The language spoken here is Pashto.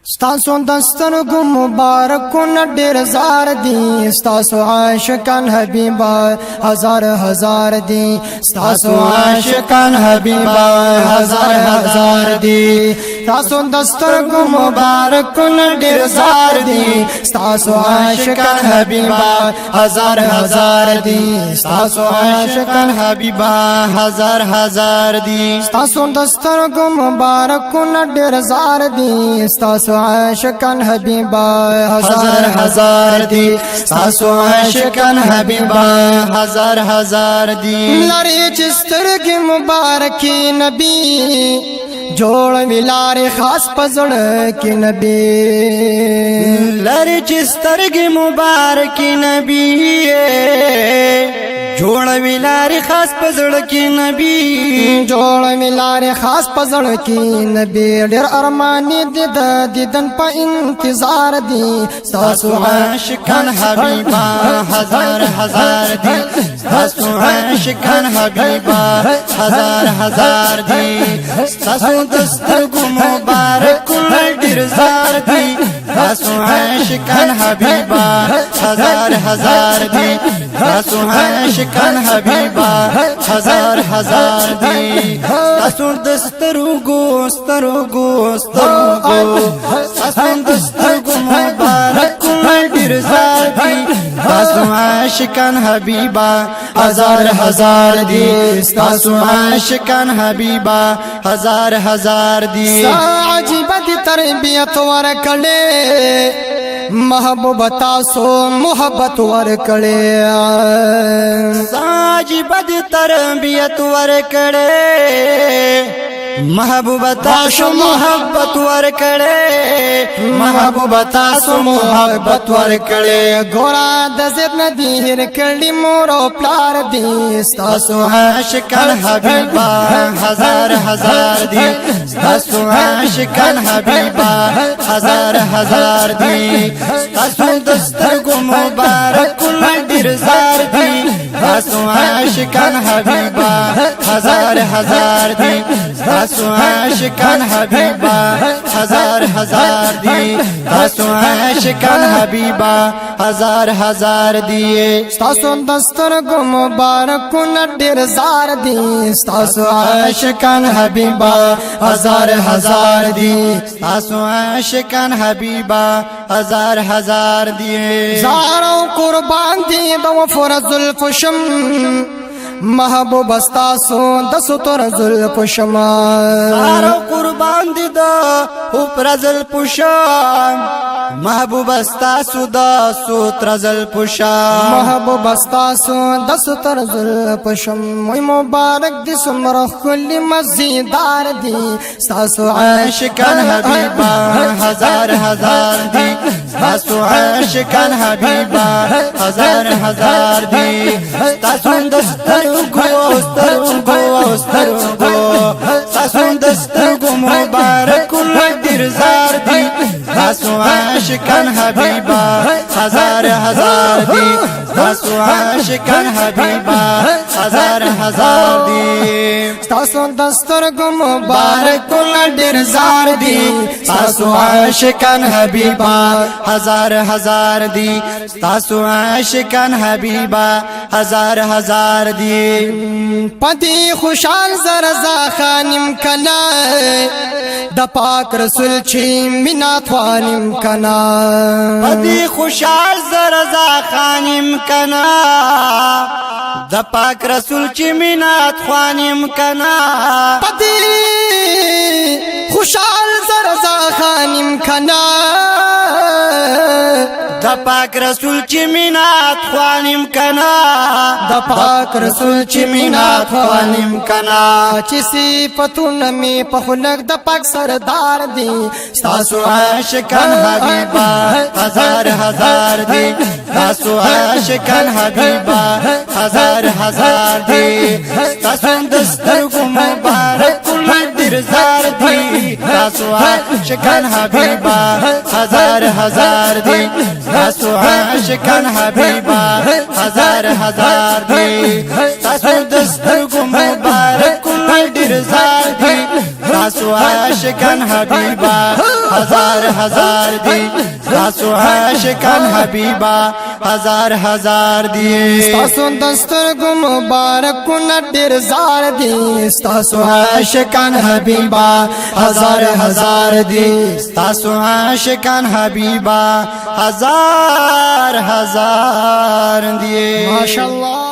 ستاسو دسترګو مبارکونه ډېر زار دي ستاسو عاشقان حبیبا هزار هزار دي ستاسو عاشقان حبیبا هزار هزار دي ستاسو دسترګو مبارکونه ډېر زار دي ستاسو عاشقان حبیبا هزار هزار دي ستاسو عاشقان حبیبا هزار هزار دي ستاسو دسترګو مبارکونه ډېر زار دي ستاسو عاشقان حبیبا هزار هزار دی ستاسو عاشقان حبیبا هزار هزار دی لری چسترګي مبارکي نبی جوړ ویلار خاص پزړ کې نبی لری چسترګي مبارکي نبی جوړ ویلار خاص پزړ کې نبی جوړ ویلار خاص پزړ کې نبی ډېر ارماني دي د دیدن په انتظار دي ستاسو عاشقان حبیبا هزار هزار دي ستاسو عاشقان حبیبا هزار هزار دي ستاسو دسترګو مبارک ډېر زار دي ستاسو عاشقان حبیبا هزار هزار دي ستاسو عاشقان حبیبا هزار هزار دي ستاسو دسترګو سترګو سترګو ستاسو دسترګو مبارک ډېر زار دي ستاسو عاشقان حبیبا هزار هزار دي ستاسو عاشقان حبیبا هزار هزار دي عجیب دي تربیت ورکړې محبوب تاسو محبت ورکړې عجیب دي تربیت ورکړې محبوب تاسو محبت ورکړې محبوب تاسو محبت ورکړې ګورا د زید ندی هر کړي مور او پلار دي ستاسو عاشقان حبیبا هزار هزار دي ستاسو عاشقان حبیبا هزار هزار دي ستاسو دسترګو مبارک ډېر زار دي ستاسو عاشقان حبیبا هزار هزار دي ستاسو عاشقان حبیبا هزار هزار دي ستاسو عاشقان حبیبا هزار هزار دي ستاسو دسترګو مبارکونه ډېر زار دي ستاسو عاشقان حبیبا هزار هزار دي ستاسو عاشقان حبیبا هزار هزار دي زارو قربان دي د وفر زلف شم محبوب استاسو د ستر زلف شما سارو قربان دي د اوپر زلف شم محبوب استاسو د ستر زلف شم محبوب استاسو د ستر زلف شم وای مبارک دي سمره کلی مزیدار دي استاسو عاشقان حبیبا هزار هزار دي استاسو عاشقان حبیبا هزار هزار دي استاسو دستر ستاسو دسترګو مبارک ډېر زار دي ستاسو عاشقان حبیبا هزار هزار دي ستاسو عاشقان حبیبا هزار هزار دي ستاسو دسترګو مبارک ډېر زار دي ستاسو عاشقان حبیبا هزار هزار دي ستاسو عاشقان حبیبا هزار هزار دي پدی خوشحال زرزا خانم کنا د پاک رسول چی مینا خوانم کنا پدی خوشحال زرزا خانم کنا د پاک رسول چی مینا خوانم کنا پدی خوشحال زرزا خانم کنا د پاک رسول چې مینات خوانم کنا د پاک رسول چې مینات خوانم کنا چې صفاتونه می په خلق د پاک سردار دي ستاسو عاشقان حبیبا هزار هزار دي ستاسو عاشقان حبیبا هزار هزار دي ستاسو دسترګو مبارک ډېر زار دي ستاسو عاشقان حبیبا هزار هزار دي ستاسو عاشقان حبیبا هزار هزار دي ستاسو دسترګو مبارک ډېر زار دي تاسو عاشقان حبیبا هزار هزار دي تاسو عاشقان حبیبا هزار هزار دي تاسو دسترګو مبارکونه ډېر زار دي تاسو عاشقان حبیبا هزار هزار دي تاسو عاشقان حبیبا هزار هزار دي ماشاءالله